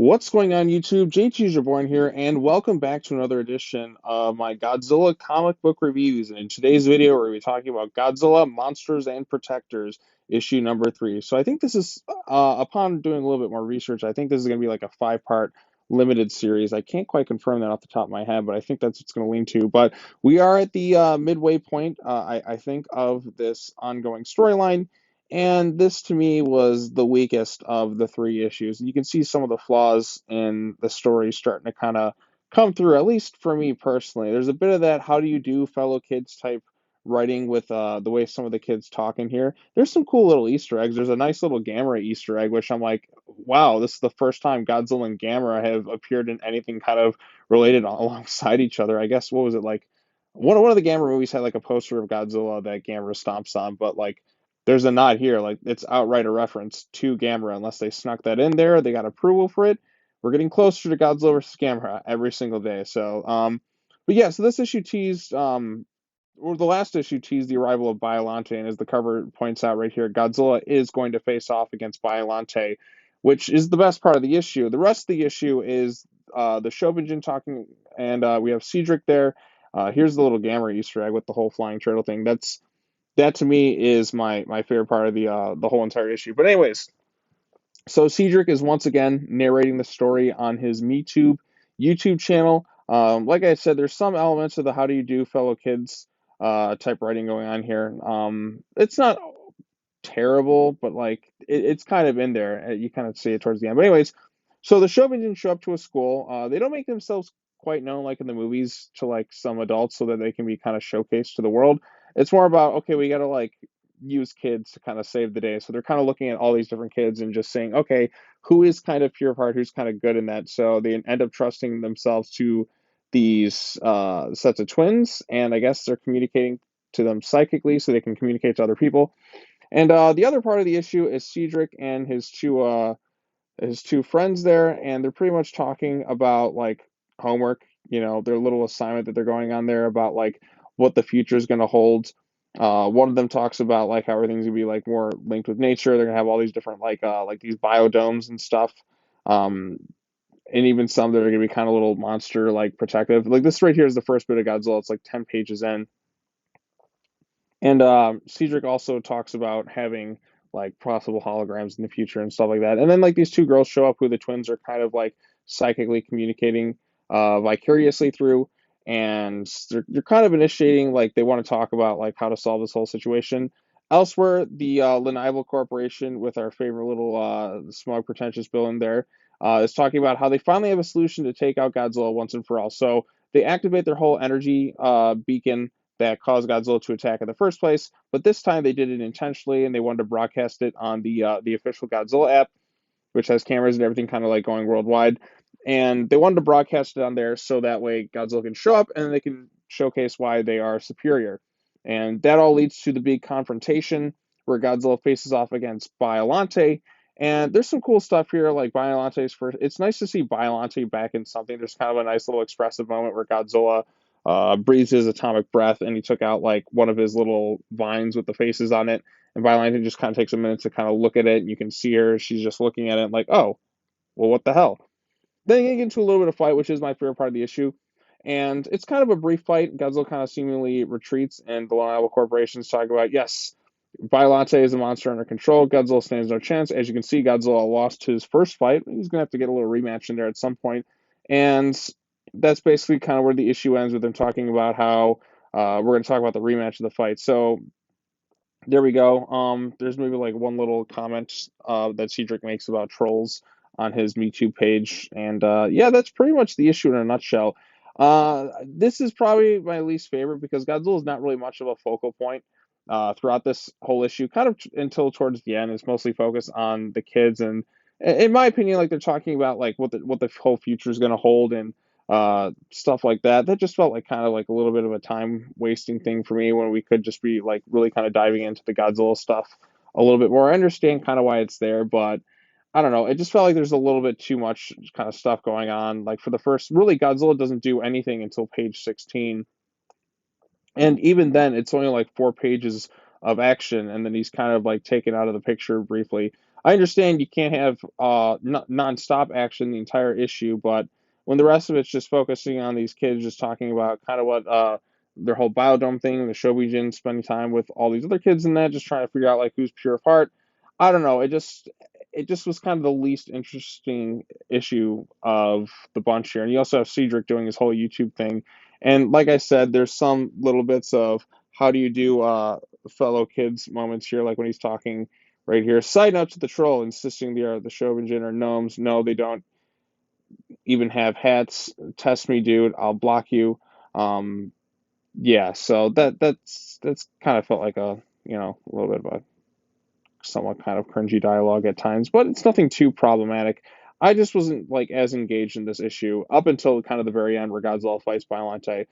What's going on, YouTube? JT's your born here, and welcome back to another edition of my Godzilla comic book reviews. And in today's video, we're going to be talking about Godzilla Monsters and Protectors, issue number 3. So I think this is, upon doing a little bit more research, I think this is going to be like a 5-part limited series. I can't quite confirm that off the top of my head, but I think that's what it's going to lean to. But we are at the midway point, I think, of this ongoing storyline. And this to me was the weakest of the 3 issues. You can see some of the flaws in the story starting to kind of come through, at least for me personally. There's a bit of that how do you do fellow kids type writing with the way some of the kids talk in here. There's some cool little Easter eggs. There's a nice little Gamera Easter egg, which I'm like, wow, this is the first time Godzilla and Gamera have appeared in anything kind of related alongside each other. I guess, what was it like? One of the Gamera movies had like a poster of Godzilla that Gamera stomps on, but like there's a nod here, like it's outright a reference to Gamera. Unless they snuck that in there, they got approval for it. We're getting closer to Godzilla vs. Gamera every single day. But yeah, so this issue teased, or the last issue teased the arrival of Biollante, and as the cover points out right here, Godzilla is going to face off against Biollante, which is the best part of the issue. The rest of the issue is the Shobijin talking, and we have Cedric there. Here's the little Gamera Easter egg with the whole flying turtle thing. That to me is my favorite part of the whole entire issue. But anyways, so Cedric is once again narrating the story on his MeTube YouTube channel. Like I said, there's some elements of the how do you do fellow kids type writing going on here. It's not terrible, but like it's kind of in there. You kind of see it towards the end. But anyways, so the Shobijin show up to a school. They don't make themselves quite known like in the movies to like some adults so that they can be kind of showcased to the world. It's more about, okay, we got to like use kids to kind of save the day. So they're kind of looking at all these different kids and just saying, okay, who is kind of pure of heart, who's kind of good in that. So they end up trusting themselves to these sets of twins, and I guess they're communicating to them psychically so they can communicate to other people. And the other part of the issue is Cedric and his two friends there, and they're pretty much talking about like homework, their little assignment that they're going on there about like what the future is going to hold. One of them talks about like how everything's gonna be like more linked with nature. They're gonna have all these different like these biodomes and stuff. Um, and even some that are gonna be kind of little monster like protective. Like this right here is the first bit of Godzilla. It's like 10 pages in. And Cedric also talks about having like possible holograms in the future and stuff like that. And then like these two girls show up who the twins are kind of like psychically communicating vicariously through, and they're kind of initiating like they want to talk about like how to solve this whole situation. Elsewhere, the Linival Corporation, with our favorite little smug, pretentious villain there, is talking about how they finally have a solution to take out Godzilla once and for all. So they activate their whole energy beacon that caused Godzilla to attack in the first place, but this time they did it intentionally and they wanted to broadcast it on the official Godzilla app, which has cameras and everything kind of like going worldwide. And they wanted to broadcast it on there so that way Godzilla can show up and they can showcase why they are superior. And that all leads to the big confrontation where Godzilla faces off against Biollante. And there's some cool stuff here, like Biollante's first. It's nice to see Biollante back in something. There's kind of a nice little expressive moment where Godzilla breathes his atomic breath, and he took out like one of his little vines with the faces on it. And Biollante just kind of takes a minute to kind of look at it, and you can see her. She's just looking at it like, oh, well, what the hell? Then you get into a little bit of fight, which is my favorite part of the issue. And it's kind of a brief fight. Godzilla kind of seemingly retreats, and the Linival Corporation's talking about, yes, Biollante is a monster under control. Godzilla stands no chance. As you can see, Godzilla lost his first fight. He's going to have to get a little rematch in there at some point. And that's basically kind of where the issue ends with them talking about how we're going to talk about the rematch of the fight. So there we go. There's maybe like one little comment that Cedric makes about trolls on his MeToo page, and yeah, that's pretty much the issue in a nutshell. This is probably my least favorite because Godzilla is not really much of a focal point throughout this whole issue, kind of until towards the end. It's mostly focused on the kids, and in my opinion, like they're talking about like what the whole future is going to hold and stuff like that. That just felt like kind of like a little bit of a time wasting thing for me when we could just be like really kind of diving into the Godzilla stuff a little bit more. I understand kind of why it's there, but I don't know. It just felt like there's a little bit too much kind of stuff going on. Like for the first, really, Godzilla doesn't do anything until page 16, and even then, it's only like 4 pages of action, and then he's kind of like taken out of the picture briefly. I understand you can't have non-stop action the entire issue, but when the rest of it's just focusing on these kids just talking about kind of what their whole biodome thing, the Shobijin spending time with all these other kids in that, just trying to figure out like who's pure of heart. I don't know. It just was kind of the least interesting issue of the bunch here. And you also have Cedric doing his whole YouTube thing. And like I said, there's some little bits of how do you do fellow kids moments here, like when he's talking right here. Side note to the troll insisting they are the Shobijin are gnomes. No, they don't even have hats. Test me, dude. I'll block you. Um, yeah, so that's kind of felt like a little bit of a somewhat kind of cringy dialogue at times, but it's nothing too problematic. I just wasn't like as engaged in this issue up until kind of the very end where Godzilla fights Biollante.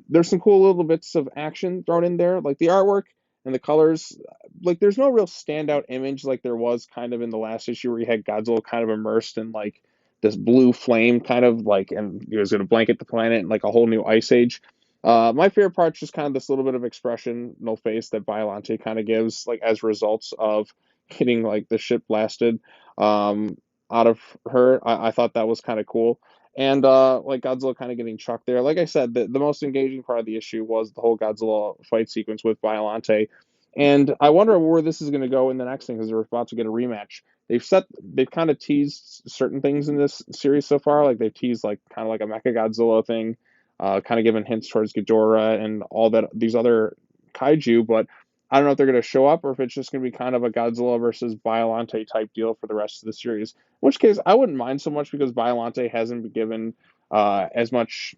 There's some cool little bits of action thrown in there, like the artwork and the colors. Like there's no real standout image like there was kind of in the last issue where you had Godzilla kind of immersed in like this blue flame kind of like, and he was going to blanket the planet in like a whole new ice age. My favorite part is just kind of this little bit of expression, no face that Biollante kind of gives, like as results of getting like the ship blasted um, out of her. I thought that was kind of cool. And like Godzilla kind of getting chucked there. Like I said, the most engaging part of the issue was the whole Godzilla fight sequence with Biollante. And I wonder where this is going to go in the next thing because they're about to get a rematch. They've kind of teased certain things in this series so far. Like they've teased like kind of like a Mecha Godzilla thing, kind of giving hints towards Ghidorah and all that these other kaiju. But I don't know if they're going to show up or if it's just going to be kind of a Godzilla versus Biollante type deal for the rest of the series. In which case, I wouldn't mind so much because Biollante hasn't been given as much,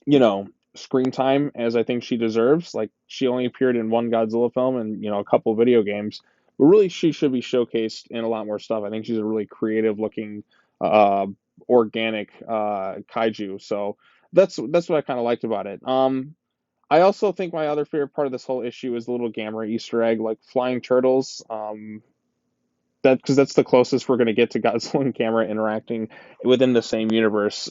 you know, screen time as I think she deserves. Like she only appeared in one Godzilla film and a couple video games, but really she should be showcased in a lot more stuff. I think she's a really creative looking, uh, organic kaiju. So that's what I kind of liked about it. I also think my other favorite part of this whole issue is the little Gamera Easter egg, like flying turtles. That because that's the closest we're going to get to Godzilla and Gamera interacting within the same universe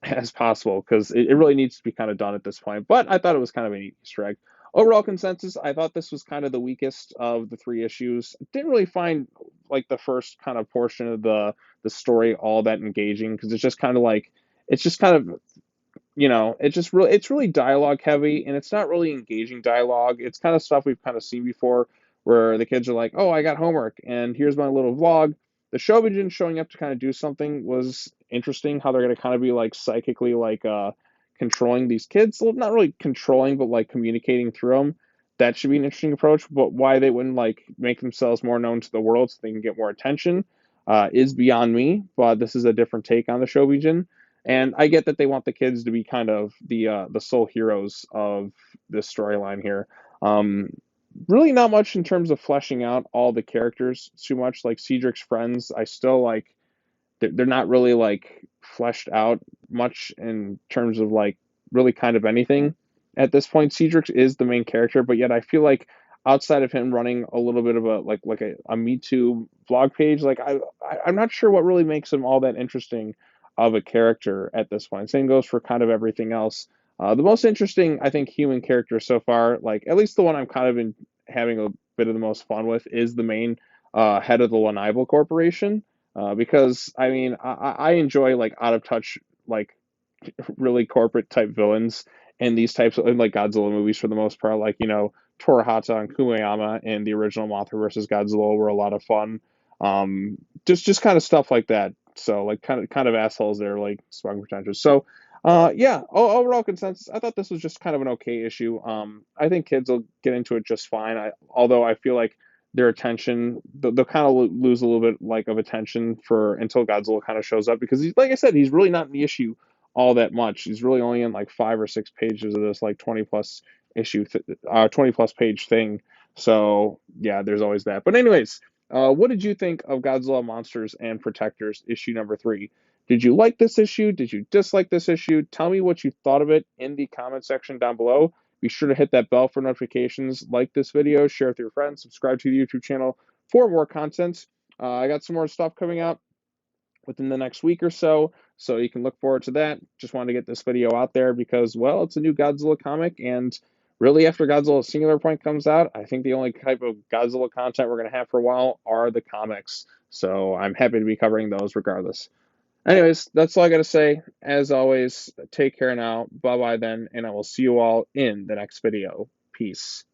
as possible, because it really needs to be kind of done at this point. But I thought it was kind of an Easter egg. Overall consensus, I thought this was kind of the weakest of the three issues. Didn't really find like the first kind of portion of the story all that engaging because it's just kind of it's really dialogue heavy and it's not really engaging dialogue. It's kind of stuff we've kind of seen before where the kids are like, oh, I got homework and here's my little vlog. The Shobijin showing up to kind of do something was interesting, how they're going to kind of be like psychically like controlling these kids. Well, not really controlling, but like communicating through them. That should be an interesting approach. But why they wouldn't like make themselves more known to the world so they can get more attention is beyond me. But this is a different take on the Shobijin. And I get that they want the kids to be kind of the sole heroes of this storyline here. Um, Really not much in terms of fleshing out all the characters too much. Like Cedric's friends, I still like they're not really like fleshed out much in terms of like really kind of anything at this point. Cedric is the main character, but yet I feel like outside of him running a little bit of a Me Too vlog page, like I'm not sure what really makes him all that interesting of a character at this point. Same goes for kind of everything else. The most interesting, I think, human character so far, like at least the one I'm kind of in having a bit of the most fun with, is the main head of the Linival Corporation because I mean I enjoy like out of touch like really corporate type villains and these types of like Godzilla movies for the most part, like Torahata and Kumeyama in the original Mothra versus Godzilla were a lot of fun. Just kind of stuff like that. So like kind of assholes there, like smug pretentious. So yeah, overall consensus, I thought this was just kind of an okay issue. I think kids will get into it just fine. Although I feel like their attention, they'll kind of lose a little bit like of attention for until Godzilla kind of shows up because he's like I said, he's really not in the issue all that much. He's really only in like 5 or 6 pages of this like 20 plus page thing. So yeah, there's always that. But anyways, what did you think of Godzilla Monsters and Protectors issue number 3? Did you like this issue? Did you dislike this issue? Tell me what you thought of it in the comment section down below. Be sure to hit that bell for notifications, like this video, share it with your friends, subscribe to the YouTube channel for more content. I got some more stuff coming out within the next week or so, so you can look forward to that. Just wanted to get this video out there because, well, it's a new Godzilla comic, and Really, after Godzilla Singular Point comes out, I think the only type of Godzilla content we're going to have for a while are the comics. So I'm happy to be covering those regardless. Anyways, that's all I got to say. As always, take care now. Bye bye then, and I will see you all in the next video. Peace.